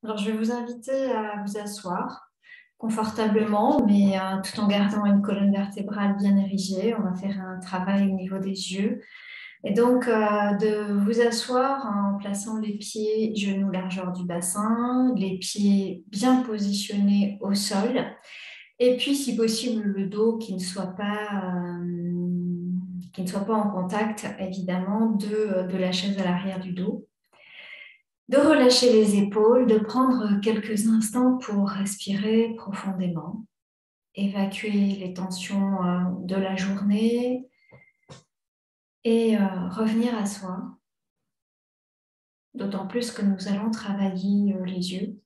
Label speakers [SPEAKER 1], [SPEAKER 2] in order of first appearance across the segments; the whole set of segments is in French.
[SPEAKER 1] Alors, je vais vous inviter à vous asseoir confortablement, mais tout en gardant une colonne vertébrale bien érigée. On va faire un travail au niveau des yeux. Et donc, de vous asseoir en plaçant les pieds genoux largeur du bassin, les pieds bien positionnés au sol, et puis, si possible, le dos qui ne soit pas en contact, évidemment, de la chaise à l'arrière du dos. De relâcher les épaules, de prendre quelques instants pour respirer profondément, évacuer les tensions de la journée et revenir à soi. D'autant plus que nous allons travailler les yeux.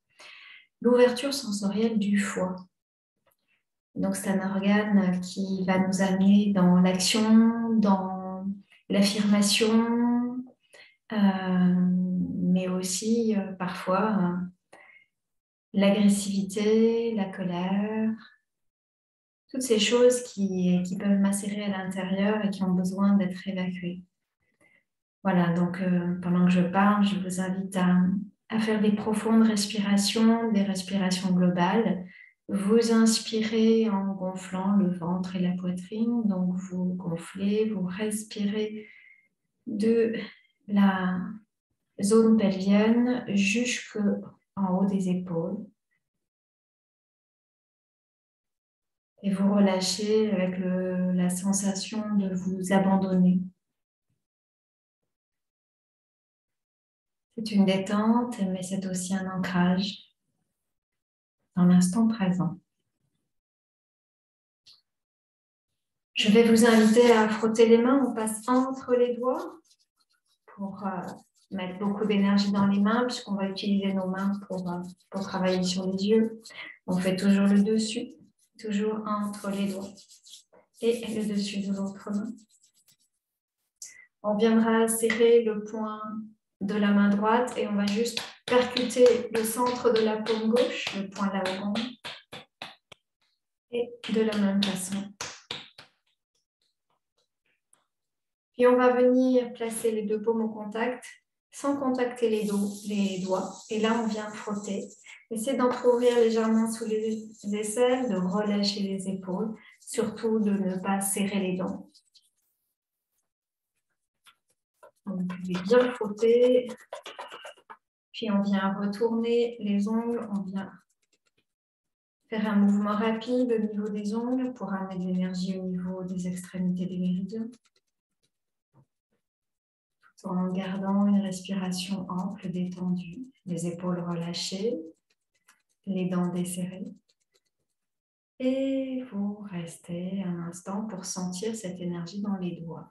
[SPEAKER 1] L'ouverture sensorielle du foie. Donc, c'est un organe qui va nous amener dans l'action, dans l'affirmation, mais aussi parfois l'agressivité, la colère, toutes ces choses qui peuvent macérer à l'intérieur et qui ont besoin d'être évacuées. Voilà, donc pendant que je parle, je vous invite à faire des profondes respirations, des respirations globales. Vous inspirez en gonflant le ventre et la poitrine, donc vous gonflez, vous respirez de la zone pelvienne jusqu'en haut des épaules. Et vous relâchez avec la sensation de vous abandonner. C'est une détente, mais c'est aussi un ancrage dans l'instant présent. Je vais vous inviter à frotter les mains. On passe entre les doigts pour mettre beaucoup d'énergie dans les mains, puisqu'on va utiliser nos mains pour travailler sur les yeux. On fait toujours le dessus, toujours entre les doigts et le dessus de l'autre main. On viendra serrer le poing de la main droite et on va juste percuter le centre de la paume gauche, le poing là au rond, et de la même façon. Puis on va venir placer les deux paumes au contact sans contacter les doigts. Et là, on vient frotter. Essayez d'entrouvrir légèrement sous les aisselles, de relâcher les épaules, surtout de ne pas serrer les dents. Donc, vous pouvez bien frotter. Puis on vient retourner les ongles, on vient faire un mouvement rapide au niveau des ongles pour amener de l'énergie au niveau des extrémités des méridiens. Tout en gardant une respiration ample, détendue, les épaules relâchées, les dents desserrées. Et vous restez un instant pour sentir cette énergie dans les doigts.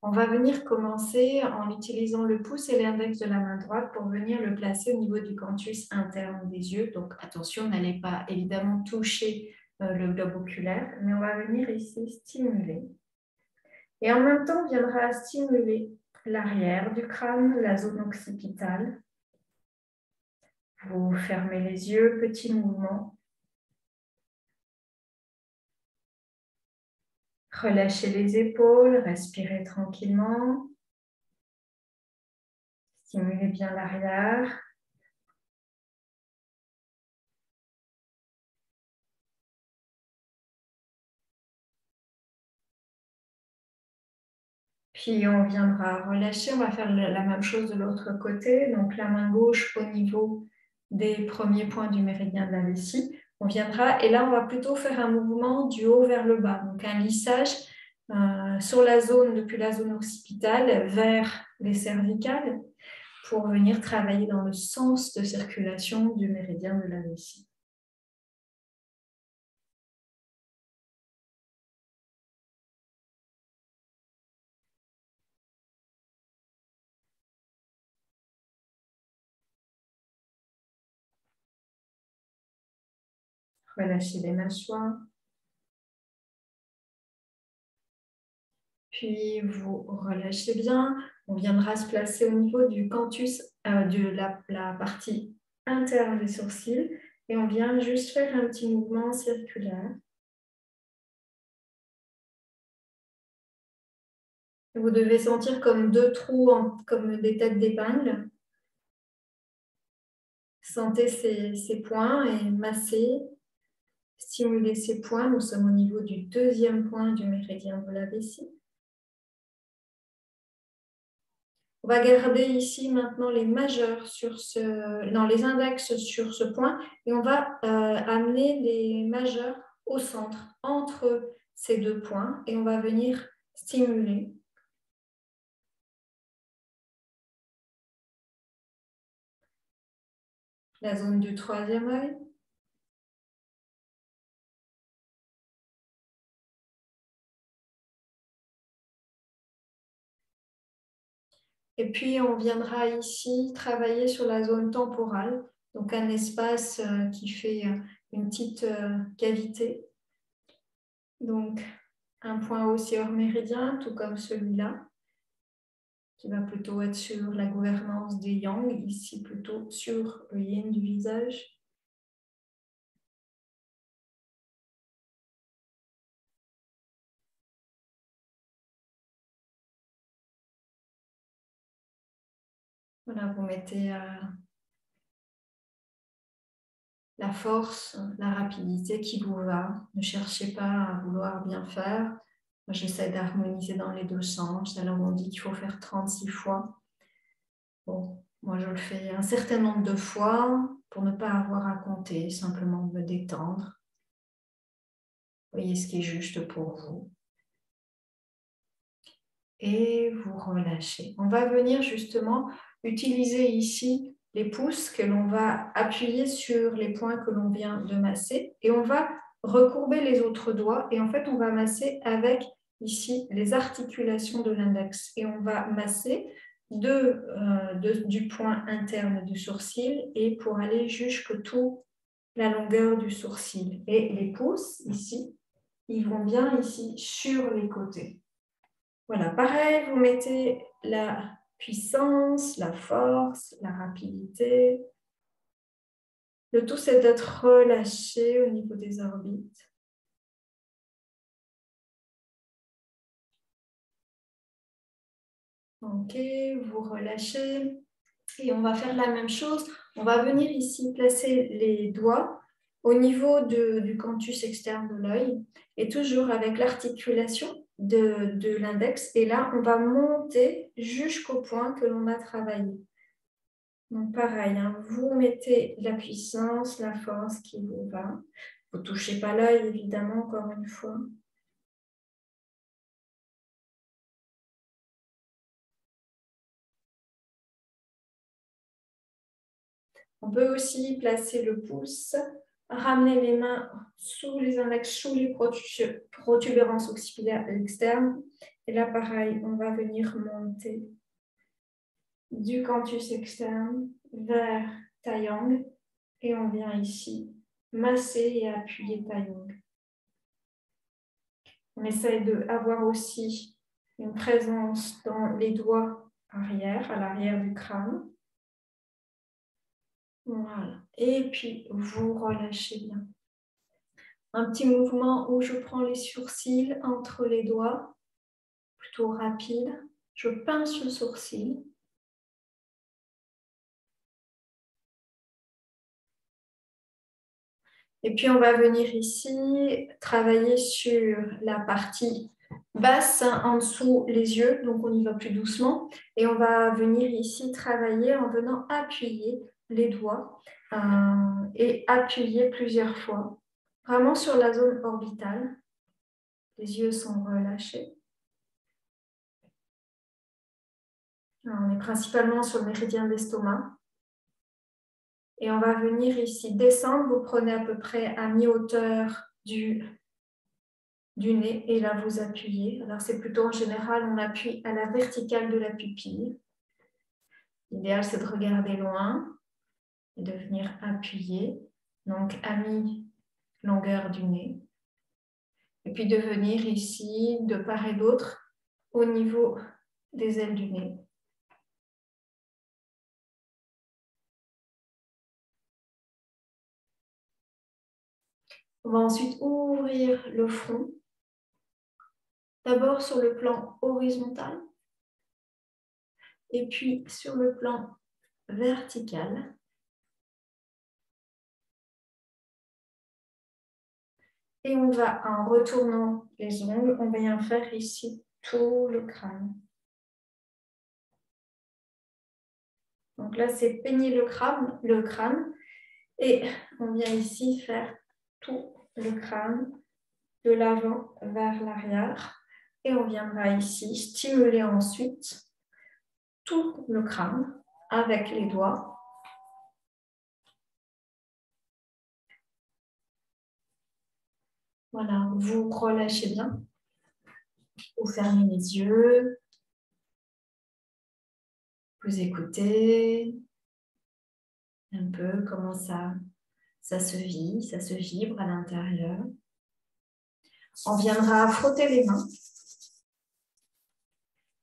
[SPEAKER 1] On va venir commencer en utilisant le pouce et l'index de la main droite pour venir le placer au niveau du canthus interne des yeux. Donc attention, n'allez pas évidemment toucher le globe oculaire, mais on va venir ici stimuler. Et en même temps, on viendra stimuler l'arrière du crâne, la zone occipitale. Vous fermez les yeux, petit mouvement. Relâchez les épaules, respirez tranquillement. Stimulez bien l'arrière. Puis on viendra relâcher, on va faire la même chose de l'autre côté. Donc la main gauche au niveau des premiers points du méridien de la vessie. On viendra et là on va plutôt faire un mouvement du haut vers le bas. Donc un lissage sur la zone, depuis la zone occipitale vers les cervicales pour venir travailler dans le sens de circulation du méridien de la vessie. Relâchez les mâchoires. Puis vous relâchez bien. On viendra se placer au niveau du canthus, de la partie interne des sourcils. Et on vient juste faire un petit mouvement circulaire. Vous devez sentir comme deux trous, comme des têtes d'épingle. Sentez ces points et massez, stimulez ces points. Nous sommes au niveau du deuxième point du méridien de la vessie. On va garder ici maintenant les majeurs dans les index sur ce point et on va amener les majeurs au centre, entre ces deux points et on va venir stimuler. La zone du troisième œil. Et puis, on viendra ici travailler sur la zone temporale, donc un espace qui fait une petite cavité. Donc, un point aussi hors méridien, tout comme celui-là, qui va plutôt être sur la gouvernance des yang, ici plutôt sur le yin du visage. Voilà, vous mettez la force, la rapidité qui vous va. Ne cherchez pas à vouloir bien faire. Moi, j'essaie d'harmoniser dans les deux sens. Alors, on dit qu'il faut faire 36 fois. Bon, moi, je le fais un certain nombre de fois pour ne pas avoir à compter, simplement me détendre. Voyez ce qui est juste pour vous. Et vous relâchez. On va venir justement utiliser ici les pouces que l'on va appuyer sur les points que l'on vient de masser et on va recourber les autres doigts et en fait on va masser avec ici les articulations de l'index et on va masser du point interne du sourcil et pour aller jusque toute la longueur du sourcil. Et les pouces ici, ils vont bien ici sur les côtés. Voilà, pareil, vous mettez la puissance, la force, la rapidité. Le tout, c'est d'être relâché au niveau des orbites. Ok, vous relâchez. Et on va faire la même chose. On va venir ici placer les doigts au niveau du canthus externe de l'œil et toujours avec l'articulation de l'index. Et là, on va monter jusqu'au point que l'on a travaillé. Donc pareil, hein, vous mettez la puissance, la force qui vous va. Vous ne touchez pas l'œil, évidemment, encore une fois. On peut aussi placer le pouce, ramener les mains sous les index, sous les protubérances occipitaires externes. Et là, pareil, on va venir monter du canthus externe vers Taiyang. Et on vient ici masser et appuyer Taiyang. On essaye d'avoir aussi une présence dans les doigts arrière, à l'arrière du crâne. Voilà. Et puis, vous relâchez bien. Un petit mouvement où je prends les sourcils entre les doigts, plutôt rapide. Je pince le sourcil. Et puis, on va venir ici travailler sur la partie basse, en dessous les yeux. Donc, on y va plus doucement. Et on va venir ici travailler en venant appuyer les doigts et appuyer plusieurs fois. Vraiment sur la zone orbitale. Les yeux sont relâchés. Alors, on est principalement sur le méridien de l'estomac. Et on va venir ici descendre. Vous prenez à peu près à mi-hauteur du nez et là vous appuyez. Alors c'est plutôt en général, on appuie à la verticale de la pupille. L'idéal c'est de regarder loin et de venir appuyer. Donc à mi-longueur du nez. Et puis de venir ici de part et d'autre au niveau des ailes du nez. On va ensuite ouvrir le front. D'abord sur le plan horizontal et puis sur le plan vertical. Et on va, en retournant les ongles, on vient faire ici tout le crâne. Donc là, c'est peigner le crâne. Et on vient ici faire tout le crâne de l'avant vers l'arrière. Et on viendra ici stimuler ensuite tout le crâne avec les doigts. Voilà, vous relâchez bien. Vous fermez les yeux. Vous écoutez un peu comment ça se vit, ça se vibre à l'intérieur. On viendra frotter les mains.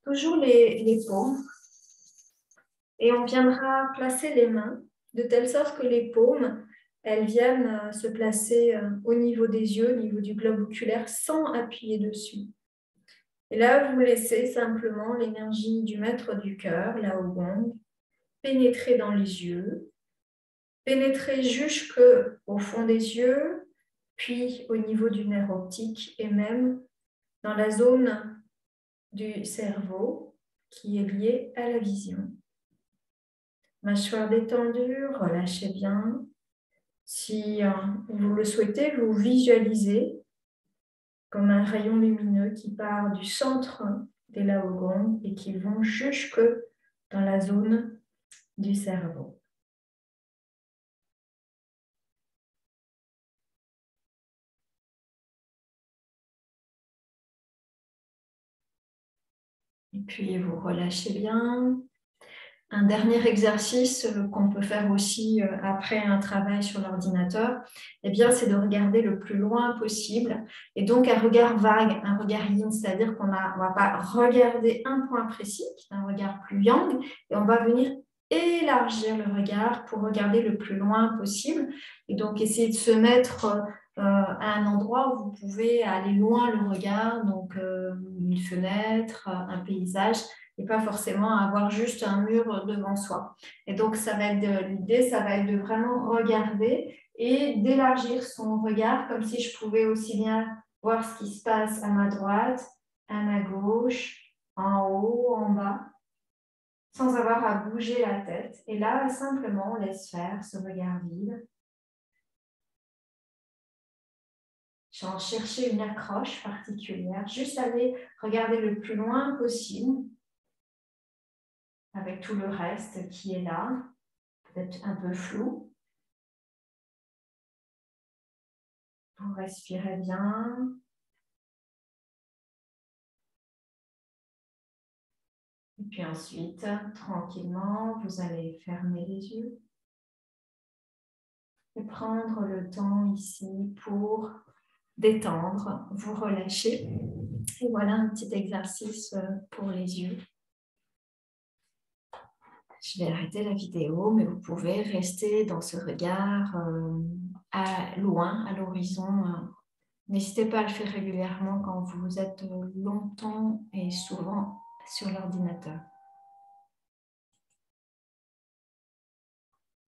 [SPEAKER 1] Toujours les paumes. Et on viendra placer les mains de telle sorte que les paumes, elles viennent se placer au niveau des yeux, au niveau du globe oculaire, sans appuyer dessus. Et là, vous laissez simplement l'énergie du maître du cœur, Lao Gong, pénétrer dans les yeux, pénétrer jusqu'au fond des yeux, puis au niveau du nerf optique et même dans la zone du cerveau qui est liée à la vision. Mâchoire détendue, relâchez bien. Si vous le souhaitez, vous visualisez comme un rayon lumineux qui part du centre des Lao Gong et qui vont jusque dans la zone du cerveau. Et puis vous relâchez bien. Un dernier exercice qu'on peut faire aussi après un travail sur l'ordinateur, eh bien, c'est de regarder le plus loin possible. Et donc, un regard vague, un regard yin, c'est-à-dire qu'on ne va pas regarder un point précis, un regard plus yang, et on va venir élargir le regard pour regarder le plus loin possible. Et donc, essayer de se mettre à un endroit où vous pouvez aller loin le regard, donc une fenêtre, un paysage, et pas forcément avoir juste un mur devant soi. Et donc, l'idée, ça va être de vraiment regarder et d'élargir son regard comme si je pouvais aussi bien voir ce qui se passe à ma droite, à ma gauche, en haut, en bas, sans avoir à bouger la tête. Et là, simplement, on laisse faire ce regard vide. Sans chercher une accroche particulière, juste aller regarder le plus loin possible avec tout le reste qui est là, peut-être un peu flou. Vous respirez bien. Et puis ensuite, tranquillement, vous allez fermer les yeux et prendre le temps ici pour détendre, vous relâcher. Et voilà un petit exercice pour les yeux. Je vais arrêter la vidéo, mais vous pouvez rester dans ce regard loin, à l'horizon. N'hésitez pas à le faire régulièrement quand vous êtes longtemps et souvent sur l'ordinateur.